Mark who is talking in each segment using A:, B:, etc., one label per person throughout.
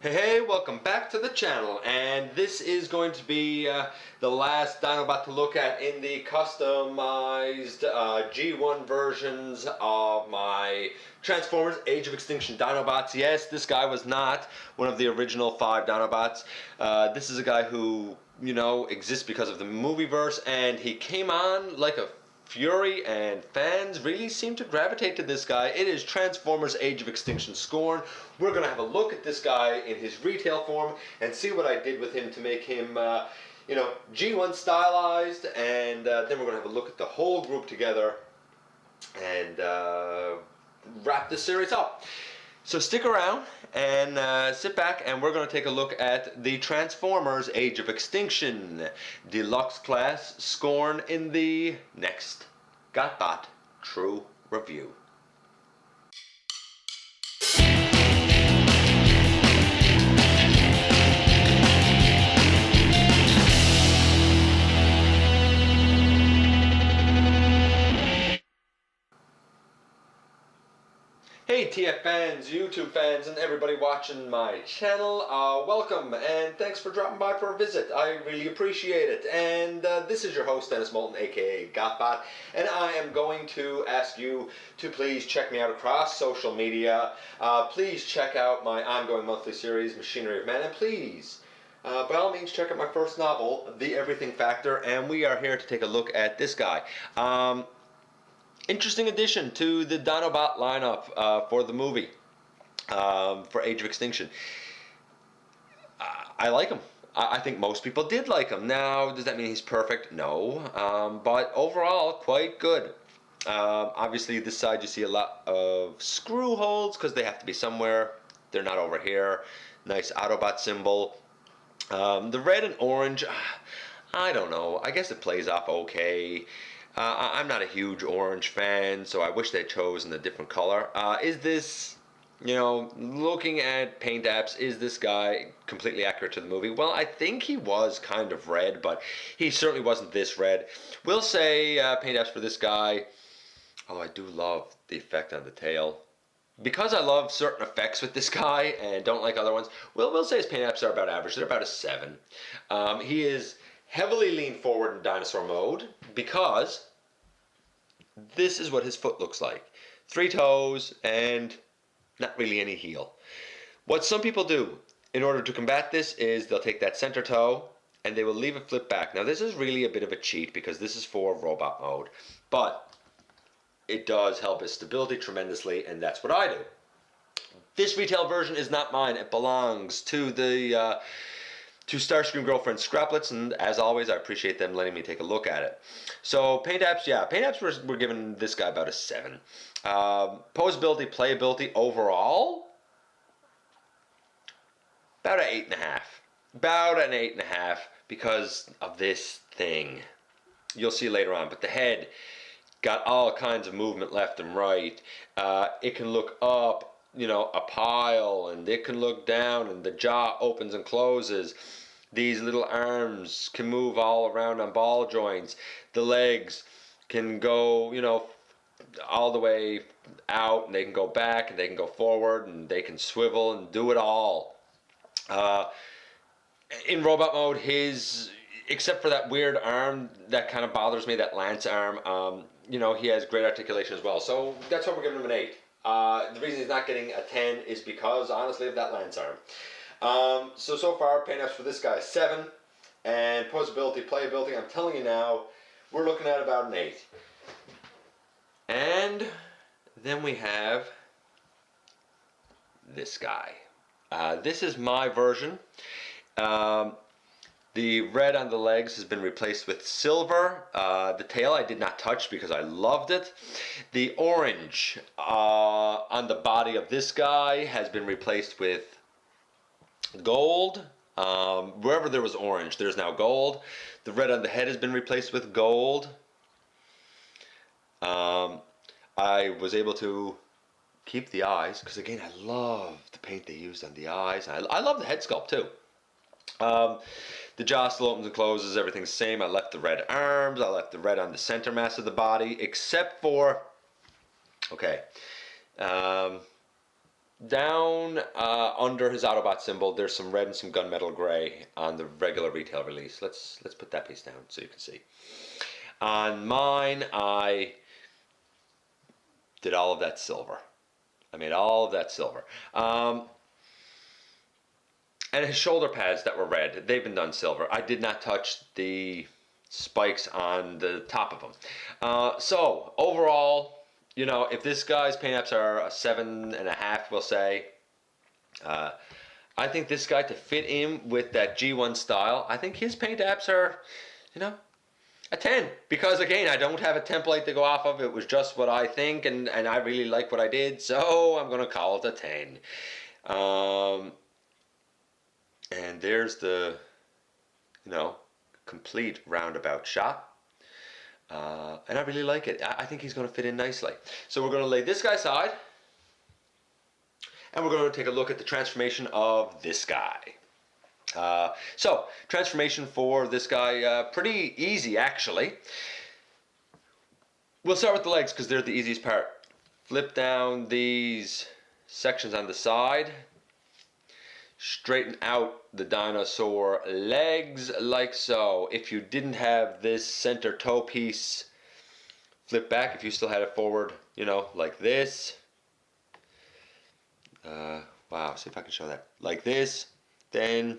A: Hey, welcome back to the channel, and this is going to be the last Dinobot to look at in the customized G1 versions of my Transformers Age of Extinction Dinobots. Yes, this guy was not one of the original 5 Dinobots. This is a guy who, exists because of the movieverse, and he came on like a fury, and fans really seem to gravitate to this guy. It is Transformers Age of Extinction Scorn. We're going to have a look at this guy in his retail form and see what I did with him to make him, G1 stylized, and then we're going to have a look at the whole group together and wrap this series up. So stick around and sit back, and we're going to take a look at the Transformers Age of Extinction Deluxe Class Scorn in the next GotBot True Review. Hey TF fans, YouTube fans, and everybody watching my channel, welcome and thanks for dropping by for a visit. I really appreciate it. And this is your host, Dennis Moulton, aka GotBot, and I am going to ask you to please check me out across social media. Please check out my ongoing monthly series, Machinery of Man, and please, by all means, check out my first novel, The Everything Factor, and we are here to take a look at this guy. Interesting addition to the Dinobot lineup for the movie, for Age of Extinction. I like him. I think most people did like him. Now, does that mean he's perfect? No. But overall, quite good. Obviously, this side you see a lot of screw holes because they have to be somewhere. They're not over here. Nice Autobot symbol. The red and orange, I don't know. I guess it plays off okay. I'm not a huge orange fan, so I wish they'd chosen a different color. Is this, looking at paint apps, is this guy completely accurate to the movie? Well, I think he was kind of red, but he certainly wasn't this red. We'll say paint apps for this guy. Oh, I do love the effect on the tail. Because I love certain effects with this guy and don't like other ones, we'll say his paint apps are about average. They're about a 7. He is heavily leaned forward in dinosaur mode because this is what his foot looks like. 3 toes and not really any heel. What some people do in order to combat this is they'll take that center toe and they will leave it flip back. Now this is really a bit of a cheat because this is for robot mode, but it does help his stability tremendously, and that's what I do. This retail version is not mine. It belongs to the to Starscream Girlfriend Scraplets, and as always, I appreciate them letting me take a look at it. So paint apps, yeah, paint apps were giving this guy about a 7. Posability, playability overall, about an 8.5. About an 8.5 because of this thing. You'll see later on, but the head got all kinds of movement left and right. It can look up, a pile, and it can look down, and the jaw opens and closes. These little arms can move all around on ball joints. The legs can go, all the way out, and they can go back, and they can go forward, and they can swivel and do it all. In robot mode, except for that weird arm that kind of bothers me, that lance arm, he has great articulation as well. So that's why we're giving him an 8. The reason he's not getting a 10 is because, honestly, of that lance arm. So far, paint apps for this guy 7, and posability, playability, I'm telling you now, we're looking at about an 8. And then we have this guy. This is my version. The red on the legs has been replaced with silver. The tail I did not touch because I loved it. The orange on the body of this guy has been replaced with gold. Wherever there was orange, there's now gold. The red on the head has been replaced with gold. I was able to keep the eyes because, again, I love the paint they used on the eyes. I love the head sculpt too. The jaw still opens and closes, everything's the same. I left the red arms, I left the red on the center mass of the body, except for, okay, down under his Autobot symbol, there's some red and some gunmetal gray on the regular retail release. Let's put that piece down so you can see. On mine, I did all of that silver. I made all of that silver. And his shoulder pads that were red, they've been done silver. I did not touch the spikes on the top of them. So overall, you know, if this guy's paint apps are a 7.5, we'll say, I think this guy, to fit in with that G1 style, I think his paint apps are, you know, a 10. Because again, I don't have a template to go off of. It was just what I think, and I really like what I did, so I'm going to call it a 10. And there's the, you know, complete roundabout shot. And I really like it. I think he's going to fit in nicely. So we're going to lay this guy aside. And we're going to take a look at the transformation of this guy. So, transformation for this guy, pretty easy actually. We'll start with the legs because they're the easiest part. Flip down these sections on the side. Straighten out the dinosaur legs like so. If you didn't have this center toe piece, flip back. If you still had it forward, you know, like this. Wow, see if I can show that. Like this, then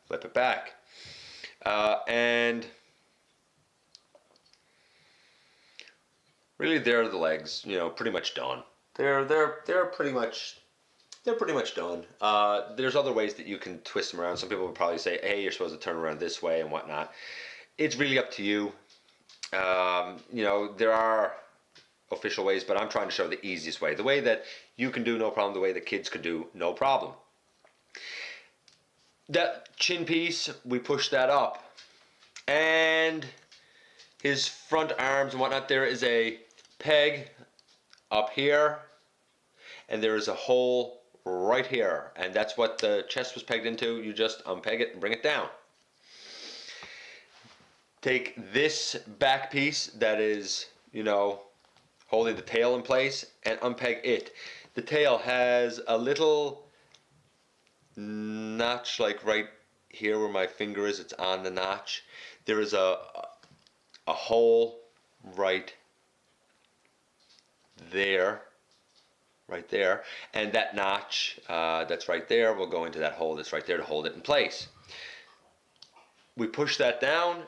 A: flip it back. And really there are the legs, you know, pretty much done. They're pretty much done. There's other ways that you can twist them around. Some people would probably say, hey, you're supposed to turn around this way and whatnot. It's really up to you. You know, there are official ways, but I'm trying to show the easiest way. The way that you can do no problem, the way the kids could do no problem. That chin piece, we push that up. And his front arms and whatnot, there is a peg up here. And there is a hole right here, and that's what the chest was pegged into. You just unpeg it and bring it down. Take this back piece that is, you know, holding the tail in place and unpeg it. The tail has a little notch like right here where my finger is. It's on the notch. There is a hole right there. Right there, and that notch that's right there will go into that hole that's right there to hold it in place. We push that down.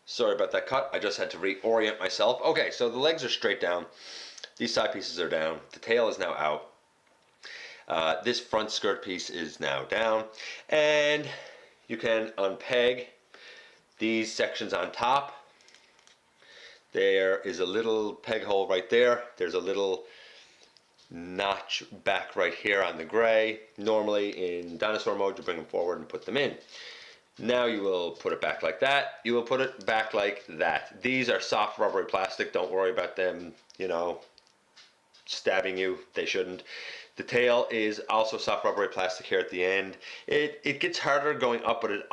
A: Sorry about that cut, I just had to reorient myself. Okay, so the legs are straight down, these side pieces are down, the tail is now out, this front skirt piece is now down, and you can unpeg these sections on top. There is a little peg hole right there. There's a little notch back right here on the gray. Normally in dinosaur mode you bring them forward and put them in. Now you will put it back like that. You will put it back like that. These are soft rubbery plastic. Don't worry about them, you know, stabbing you. They shouldn't. The tail is also soft rubbery plastic here at the end. It gets harder going up, but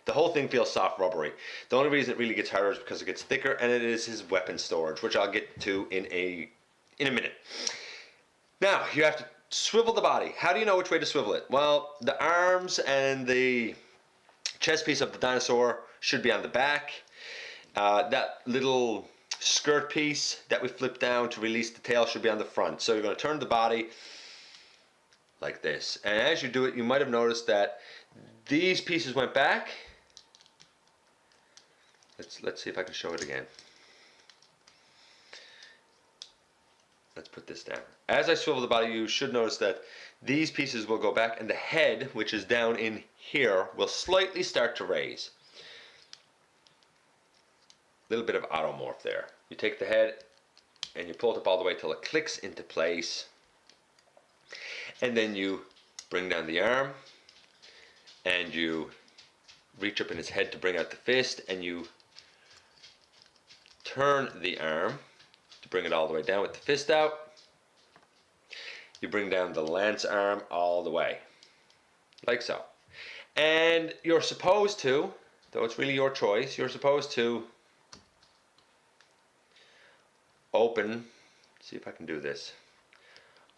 A: the whole thing feels soft rubbery. The only reason it really gets harder is because it gets thicker, and it is his weapon storage, which I'll get to in a minute. Now, you have to swivel the body. How do you know which way to swivel it? Well, the arms and the chest piece of the dinosaur should be on the back. That little skirt piece that we flip down to release the tail should be on the front. So you're going to turn the body like this. And as you do it, you might have noticed that these pieces went back. Let's see if I can show it again. Let's put this down. As I swivel the body, you should notice that these pieces will go back, and the head, which is down in here, will slightly start to raise. A little bit of automorph there. You take the head and you pull it up all the way till it clicks into place. And then you bring down the arm and you reach up in his head to bring out the fist, and you turn the arm to bring it all the way down with the fist out. You bring down the lance arm all the way, like so. And you're supposed to, though it's really your choice, you're supposed to open, see if I can do this,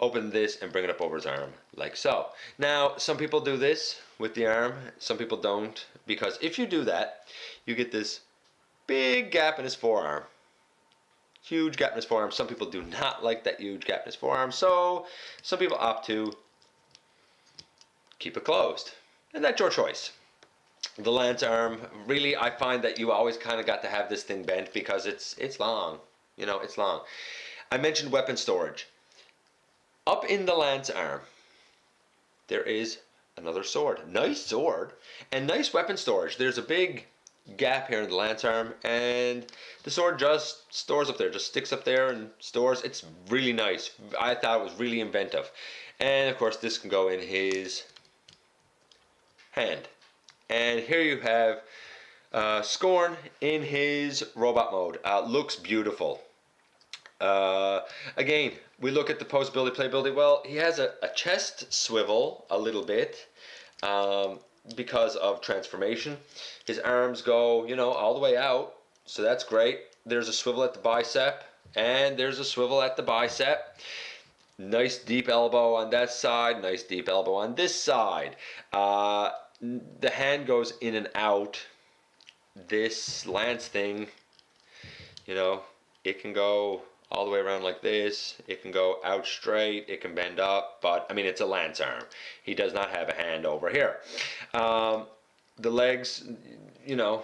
A: open this and bring it up over his arm, like so. Now, some people do this with the arm, some people don't, because if you do that, you get this big gap in his forearm. Huge gap in his forearm. Some people do not like that huge gap in his forearm, so some people opt to keep it closed. And that's your choice. The lance arm, really, I find that you always kind of got to have this thing bent because it's long. You know, it's long. I mentioned weapon storage. Up in the lance arm, there is another sword. Nice sword and nice weapon storage. There's a big gap here in the lance arm, and the sword just stores up there, just sticks up there and stores. It's really nice. I thought it was really inventive. And of course, this can go in his hand. And here you have Scorn in his robot mode. Looks beautiful. Again, we look at the posability, playability. Well, he has a chest swivel a little bit because of transformation. His arms go, you know, all the way out, so that's great. There's a swivel at the bicep, and there's a swivel at the bicep. Nice deep elbow on that side, nice deep elbow on this side. The hand goes in and out. This lance thing, you know, it can go all the way around like this. It can go out straight. It can bend up. But, I mean, it's a lance arm. He does not have a hand over here. The legs, you know,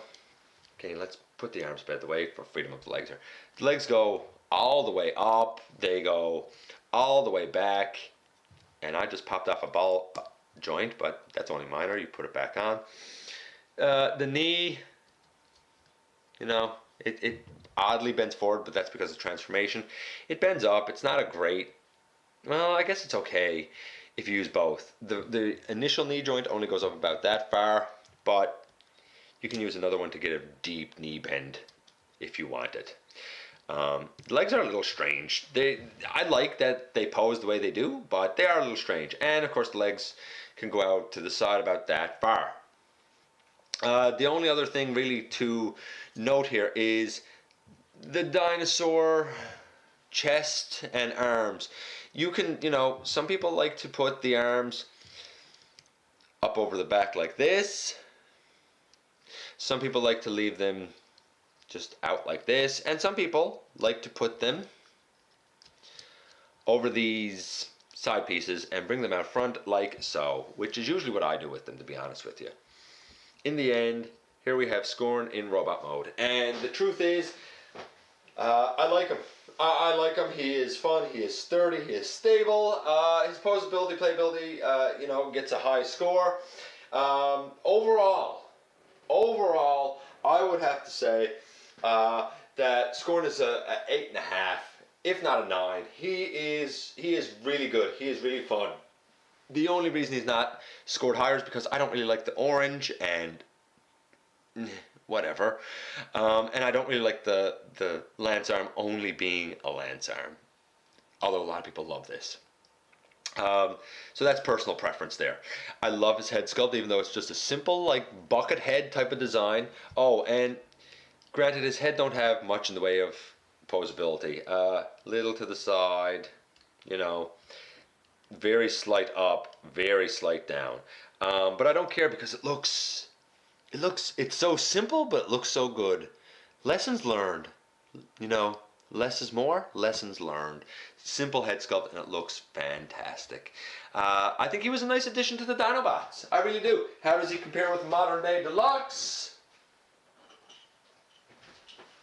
A: okay, let's put the arms out the way for freedom of the legs here. The legs go all the way up. They go all the way back. And I just popped off a ball joint, but that's only minor. You put it back on. The knee, you know, it oddly bends forward, but that's because of transformation. It bends up. It's not a great, well, I guess it's okay if you use both. The initial knee joint only goes up about that far, but you can use another one to get a deep knee bend if you want it. The legs are a little strange. I like that they pose the way they do, but they are a little strange. And of course the legs can go out to the side about that far. The only other thing really to note here is the dinosaur chest and arms. You can, you know, some people like to put the arms up over the back like this. Some people like to leave them just out like this, and some people like to put them over these side pieces and bring them out front like so, which is usually what I do with them, to be honest with you. In the end, here we have Scorn in robot mode, and the truth is, I like him. I like him. He is fun. He is sturdy. He is stable. His posability, playability, you know, gets a high score. Overall, I would have to say that Scorn is a 8.5, if not a 9. He is really good. He is really fun. The only reason he's not scored higher is because I don't really like the orange and whatever. And I don't really like the lance arm only being a lance arm. Although a lot of people love this. So that's personal preference there. I love his head sculpt, even though it's just a simple, like, bucket head type of design. Oh, and granted, his head don't have much in the way of posability. Little to the side, you know, very slight up, very slight down. But I don't care because it's so simple, but it looks so good. Lessons learned, you know, less is more, lessons learned. Simple head sculpt, and it looks fantastic. I think he was a nice addition to the Dinobots. I really do. How does he compare with modern day Deluxe?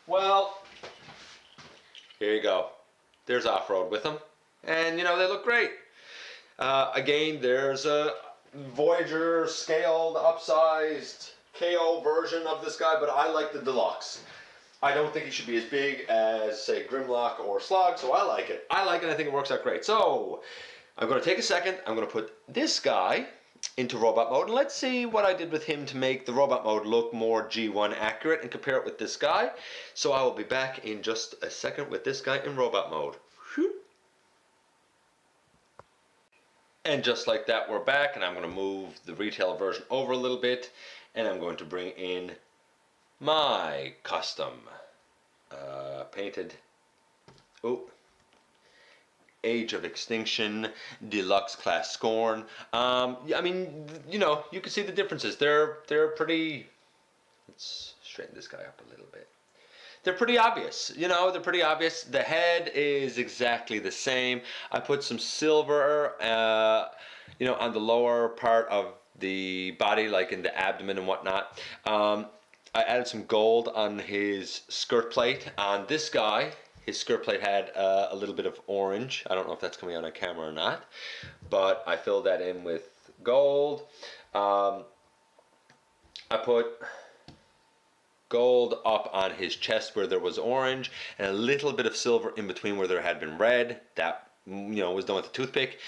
A: Well, here you go. There's Off-Road with them. And, you know, they look great. Again, there's a Voyager scaled, upsized KO version of this guy, but I like the Deluxe. I don't think he should be as big as, say, Grimlock or Slug, so I like it. I think it works out great. So, I'm going to take a second. I'm going to put this guy into robot mode, and let's see what I did with him to make the robot mode look more G1 accurate and compare it with this guy. So I will be back in just a second with this guy in robot mode. Whew. And just like that, we're back, and I'm going to move the retail version over a little bit, and I'm going to bring in my custom painted Age of Extinction Deluxe class Scorn. I mean, you know, you can see the differences. They're pretty. Let's straighten this guy up a little bit. They're pretty obvious, you know, they're pretty obvious. The head is exactly the same. I put some silver, you know, on the lower part of the body, like in the abdomen and whatnot. I added some gold on his skirt plate. On this guy, his skirt plate had a little bit of orange. I don't know if that's coming out on camera or not, but I filled that in with gold. I put gold up on his chest where there was orange, and a little bit of silver in between where there had been red. That, you know, was done with a toothpick.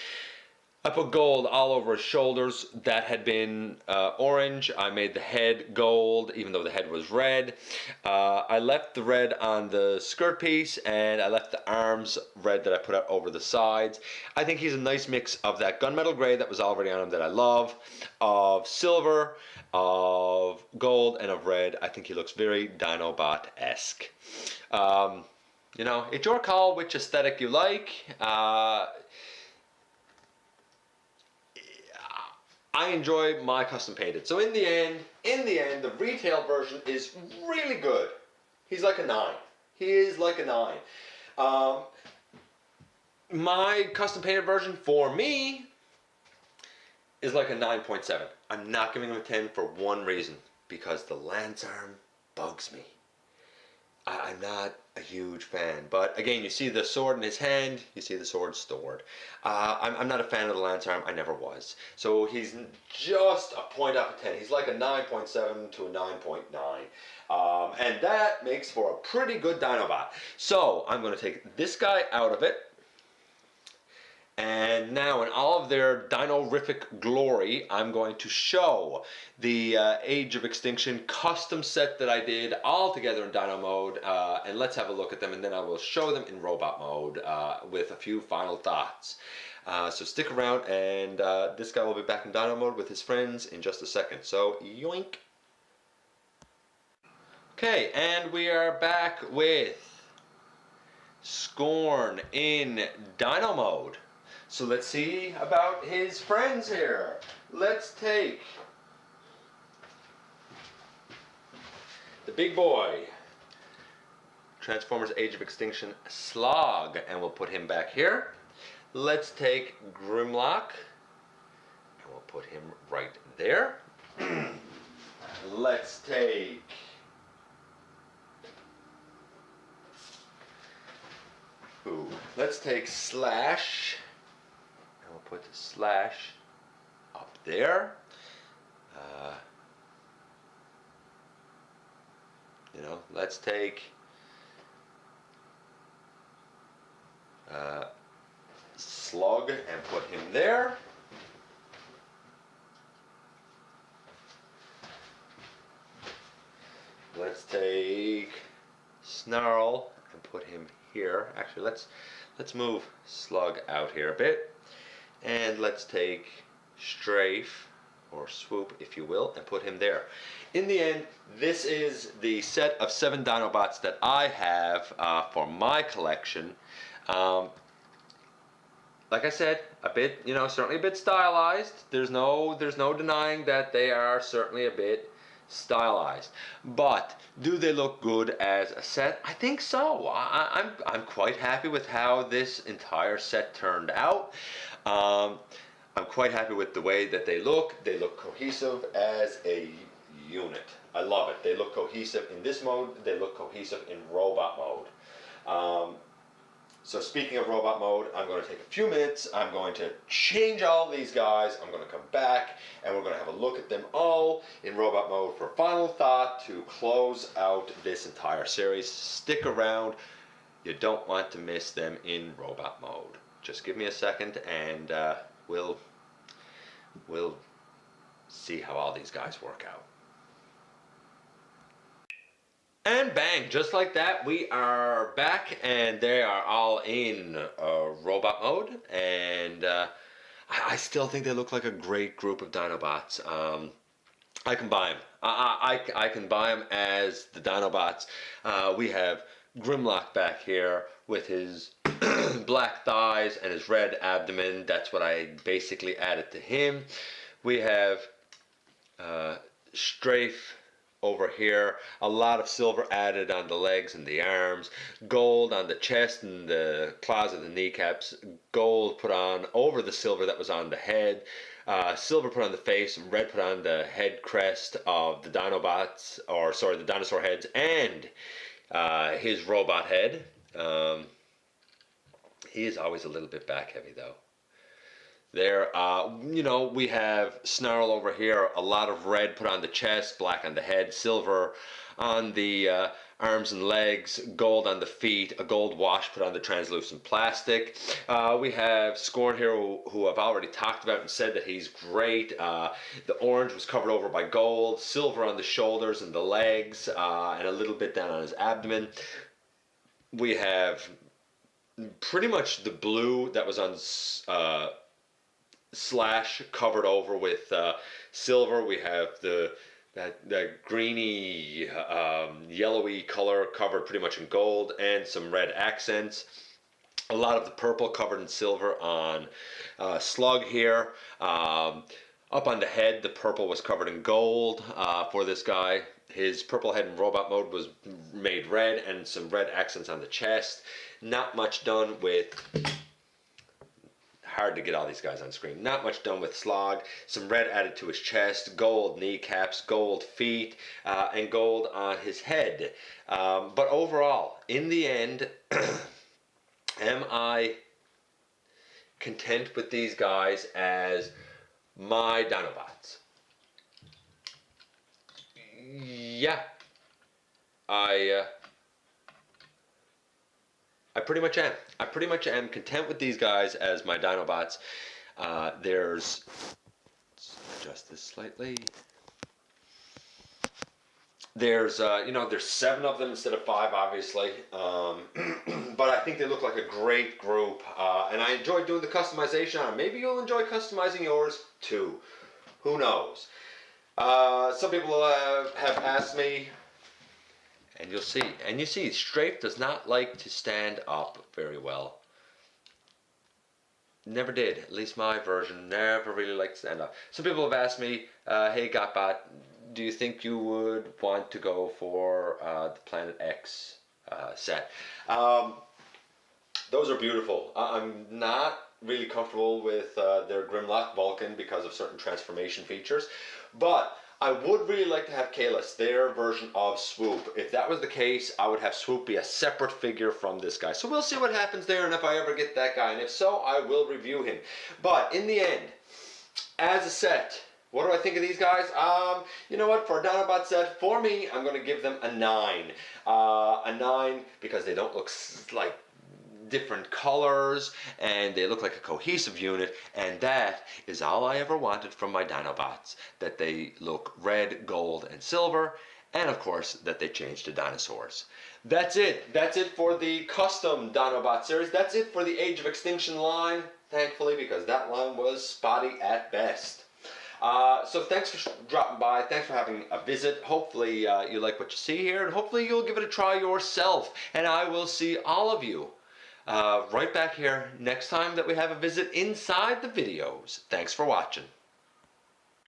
A: I put gold all over his shoulders. That had been orange. I made the head gold, even though the head was red. I left the red on the skirt piece, and I left the arms red that I put out over the sides. I think he's a nice mix of that gunmetal gray that was already on him that I love, of silver, of gold, and of red. I think he looks very Dinobot-esque. You know, it's your call which aesthetic you like. I enjoy my custom painted. So in the end, the retail version is really good. He's like a 9. He is like a 9. My custom painted version for me is like a 9.7. I'm not giving him a 10 for one reason. Because the lance arm bugs me. I'm not a huge fan, but again, you see the sword in his hand, you see the sword stored. I'm not a fan of the lance arm, I never was. So he's just a point off of 10. He's like a 9.7 to a 9.9. And that makes for a pretty good Dinobot. So I'm going to take this guy out of it. And now in all of their dino-rific glory, I'm going to show the Age of Extinction custom set that I did all together in Dino mode. And let's have a look at them, and then I will show them in Robot mode with a few final thoughts. So stick around, and this guy will be back in Dino mode with his friends in just a second. So yoink! Okay, and we are back with Scorn in Dino mode. So let's see about his friends here. Let's take the big boy, Transformers Age of Extinction Slog, and we'll put him back here. Let's take Grimlock, and we'll put him right there. Let's take Slash. We'll put the Slash up there. You know, let's take Slug and put him there. Let's take Snarl and put him here. Actually, let's move Slug out here a bit. And let's take Strafe, or Swoop if you will, and put him there. In the end, this is the set of 7 Dinobots that I have for my collection. Like I said, a bit, you know, certainly a bit stylized. There's no denying that they are certainly a bit stylized. But do they look good as a set? I think so. I'm quite happy with how this entire set turned out. I'm quite happy with the way that they look. They look cohesive as a unit. I love it. They look cohesive in this mode. They look cohesive in robot mode. So speaking of robot mode, I'm going to take a few minutes. I'm going to change all these guys. I'm going to come back and we're going to have a look at them all in robot mode for final thought to close out this entire series. Stick around. You don't want to miss them in robot mode. Just give me a second and we'll see how all these guys work out. And bang, just like that, we are back and they are all in robot mode. And I still think they look like a great group of Dinobots. I can buy them. I can buy them as the Dinobots. We have Grimlock back here with his black thighs and his red abdomen. That's what I basically added to him. We have strafe over here, a lot of silver added on the legs and the arms, gold on the chest and the claws of the kneecaps, gold put on over the silver that was on the head, silver put on the face, and red put on the head crest of the Dinobots, or sorry, the dinosaur heads, and his robot head. He is always a little bit back heavy though. There, we have Snarl over here, a lot of red put on the chest, black on the head, silver on the arms and legs, gold on the feet, a gold wash put on the translucent plastic. We have Scorn here, who I've already talked about and said that he's great. The orange was covered over by gold, silver on the shoulders and the legs, and a little bit down on his abdomen. We have pretty much the blue that was on Slash covered over with silver. We have that greeny yellowy color covered pretty much in gold and some red accents. A lot of the purple covered in silver on Slug here. Up on the head, the purple was covered in gold for this guy. His purple head in robot mode was made red, and some red accents on the chest. Not much done with... Hard to get all these guys on screen. Not much done with Slog. Some red added to his chest, gold kneecaps, gold feet, and gold on his head. But overall, in the end, am I content with these guys as my Dinobots? Yeah. I pretty much am. I pretty much am content with these guys as my Dinobots. Let's adjust this slightly. There's 7 of them instead of 5, obviously. But I think they look like a great group. And I enjoy doing the customization on them. Maybe you'll enjoy customizing yours too. Who knows? Some people have asked me, and you see, Strafe does not like to stand up very well. Never did. At least my version never really liked to stand up. Some people have asked me, hey GotBot, do you think you would want to go for the Planet X set? Those are beautiful. I'm not really comfortable with their Grimlock Vulcan because of certain transformation features, but I would really like to have Kalis, their version of Swoop. If that was the case, I would have Swoop be a separate figure from this guy. So we'll see what happens there, and if I ever get that guy. And if so, I will review him. But in the end, as a set, what do I think of these guys? You know what? For a Dinobot set, for me, I'm going to give them a 9. A 9 because they don't look like different colors, and they look like a cohesive unit, and that is all I ever wanted from my Dinobots, that they look red, gold, and silver, and of course that they change to dinosaurs. That's it for the custom Dinobot series. That's it for the Age of Extinction line, thankfully, because that line was spotty at best. So thanks for dropping by, thanks for having a visit. Hopefully you like what you see here, and hopefully you'll give it a try yourself, and I will see all of you right back here next time that we have a visit inside the videos. Thanks for watching.